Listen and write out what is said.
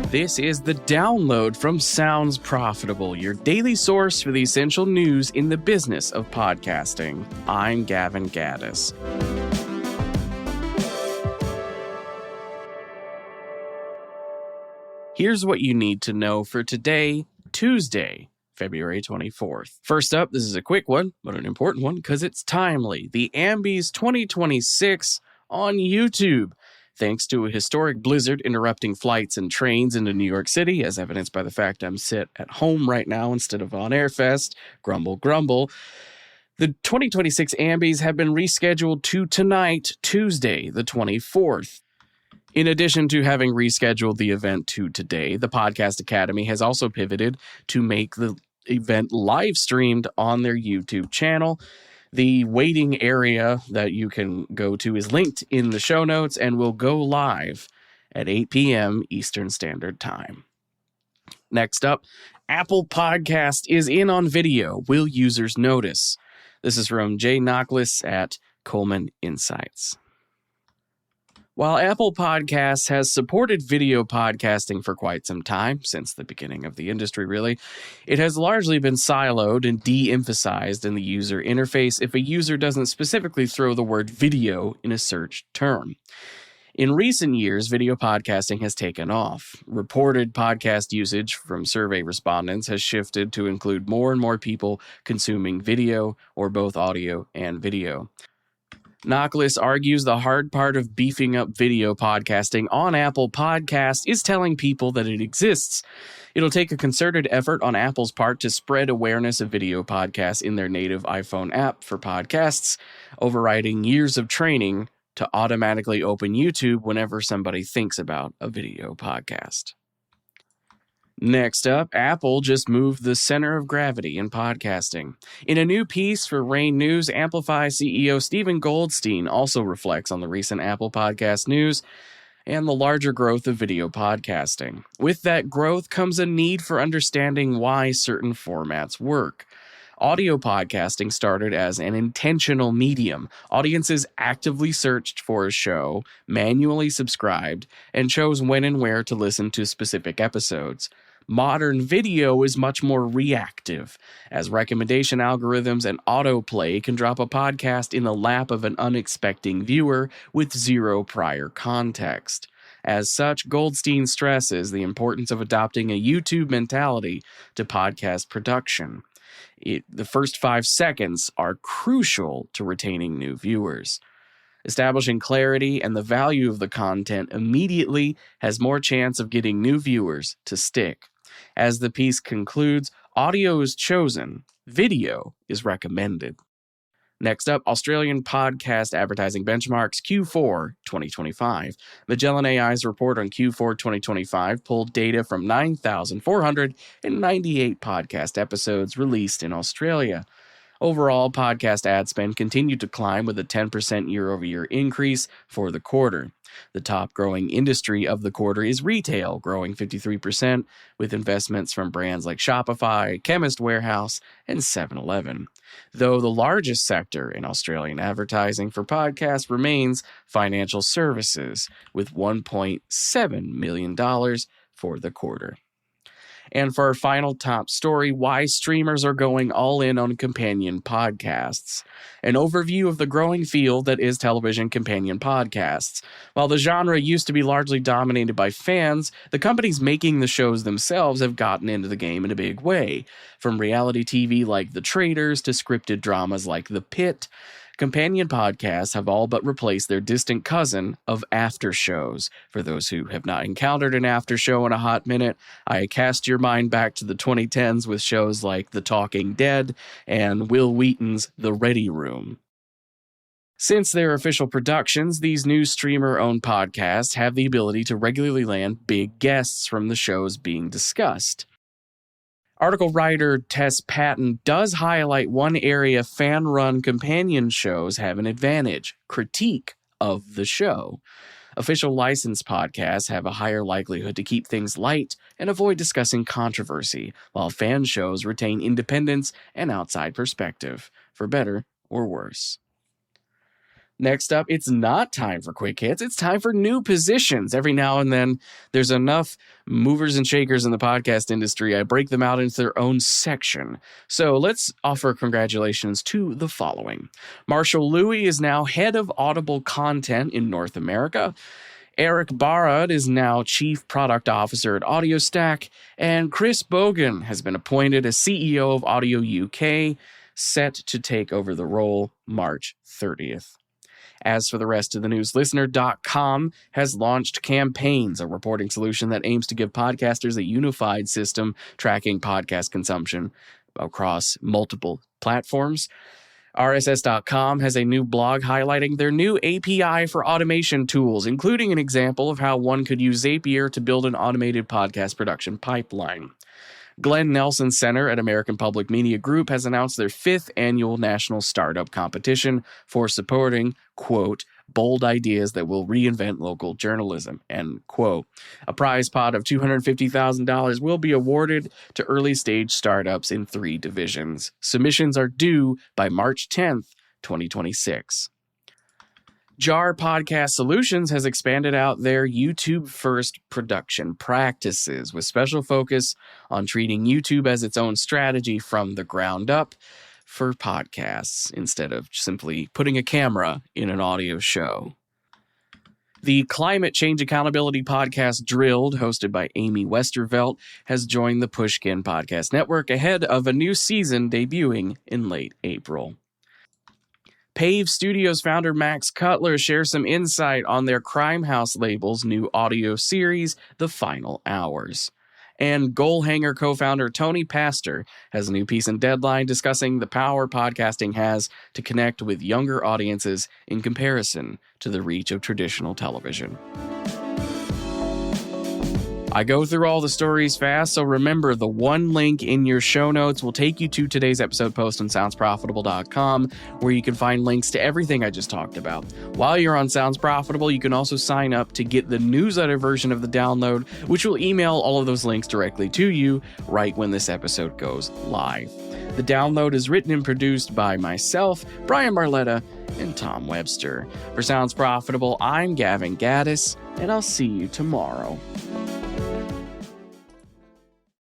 This is the download from Sounds Profitable, your daily source for the essential news in the business of podcasting. I'm Gavin Gaddis. Here's what you need to know for today, Tuesday, February 24th. First up, this is a quick one, but an important one because it's timely. The Ambies 2026 on YouTube. Thanks to a historic blizzard interrupting flights and trains into New York City, as evidenced by the fact I'm sit at home right now instead of on Airfest, grumble, grumble. The 2026 Ambies have been rescheduled to tonight, Tuesday, the 24th. In addition to having rescheduled the event to today, the Podcast Academy has also pivoted to make the event live streamed on their YouTube channel. The waiting area that you can go to is linked in the show notes and will go live at 8 p.m. Eastern Standard Time. Next up, Apple Podcast is in on video. Will users notice? This is from Jay Nachlis at Coleman Insights. While Apple Podcasts has supported video podcasting for quite some time, since the beginning of the industry really, it has largely been siloed and de-emphasized in the user interface if a user doesn't specifically throw the word video in a search term. In recent years, video podcasting has taken off. Reported podcast usage from survey respondents has shifted to include more and more people consuming video or both audio and video. Nachlis argues the hard part of beefing up video podcasting on Apple Podcasts is telling people that it exists. It'll take a concerted effort on Apple's part to spread awareness of video podcasts in their native iPhone app for podcasts, overriding years of training to automatically open YouTube whenever somebody thinks about a video podcast. Next up, Apple just moved the center of gravity in podcasting. In a new piece for Rain News, Amplify CEO Stephen Goldstein also reflects on the recent Apple Podcast news and the larger growth of video podcasting. With that growth comes a need for understanding why certain formats work. Audio podcasting started as an intentional medium. Audiences actively searched for a show, manually subscribed, and chose when and where to listen to specific episodes. Modern video is much more reactive, as recommendation algorithms and autoplay can drop a podcast in the lap of an unexpecting viewer with zero prior context. As such, Goldstein stresses the importance of adopting a YouTube mentality to podcast production. The first 5 seconds are crucial to retaining new viewers. Establishing clarity and the value of the content immediately has more chance of getting new viewers to stick. As the piece concludes, audio is chosen, video is recommended. Next up, Australian podcast advertising benchmarks Q4 2025. Magellan AI's report on Q4 2025 pulled data from 9,498 podcast episodes released in Australia. Overall, podcast ad spend continued to climb with a 10% year-over-year increase for the quarter. The top growing industry of the quarter is retail, growing 53%, with investments from brands like Shopify, Chemist Warehouse, and 7-Eleven. Though the largest sector in Australian advertising for podcasts remains financial services, with $1.7 million for the quarter. And for our final top story, why streamers are going all in on companion podcasts. An overview of the growing field that is television companion podcasts. While the genre used to be largely dominated by fans, the companies making the shows themselves have gotten into the game in a big way. From reality TV like The Traitors to scripted dramas like The Pit, companion podcasts have all but replaced their distant cousin of after shows. For those who have not encountered an after show in a hot minute, I cast your mind back to the 2010s with shows like The Talking Dead and Will Wheaton's The Ready Room. Since their official productions, these new streamer-owned podcasts have the ability to regularly land big guests from the shows being discussed. Article writer Tess Patton does highlight one area fan-run companion shows have an advantage: critique of the show. Official licensed podcasts have a higher likelihood to keep things light and avoid discussing controversy, while fan shows retain independence and outside perspective, for better or worse. Next up, it's not time for quick hits. It's time for new positions. Every now and then, there's enough movers and shakers in the podcast industry. I break them out into their own section. So let's offer congratulations to the following. Marshall Louis is now head of Audible content in North America. Eric Barad is now Chief Product Officer at AudioStack. And Chris Bogan has been appointed as CEO of Audio UK, set to take over the role March 30th. As for the rest of the news, Listener.com has launched Campaigns, a reporting solution that aims to give podcasters a unified system tracking podcast consumption across multiple platforms. RSS.com has a new blog highlighting their new API for automation tools, including an example of how one could use Zapier to build an automated podcast production pipeline. Glenn Nelson Center at American Public Media Group has announced their 5th annual national startup competition for supporting, quote, bold ideas that will reinvent local journalism, end quote. A prize pot of $250,000 will be awarded to early-stage startups in 3 divisions. Submissions are due by March 10th, 2026. Jar Podcast Solutions has expanded out their YouTube-first production practices with special focus on treating YouTube as its own strategy from the ground up for podcasts instead of simply putting a camera in an audio show. The Climate Change Accountability podcast Drilled, hosted by Amy Westervelt, has joined the Pushkin Podcast Network ahead of a new season debuting in late April. Pave Studios founder Max Cutler shares some insight on their Crime House label's new audio series, The Final Hours. And Goalhanger co-founder Tony Pastor has a new piece in Deadline discussing the power podcasting has to connect with younger audiences in comparison to the reach of traditional television. I go through all the stories fast, so remember the one link in your show notes will take you to today's episode post on soundsprofitable.com, where you can find links to everything I just talked about. While you're on Sounds Profitable, you can also sign up to get the newsletter version of the download, which will email all of those links directly to you right when this episode goes live. The download is written and produced by myself, Brian Barletta, and Tom Webster. For Sounds Profitable, I'm Gavin Gaddis, and I'll see you tomorrow.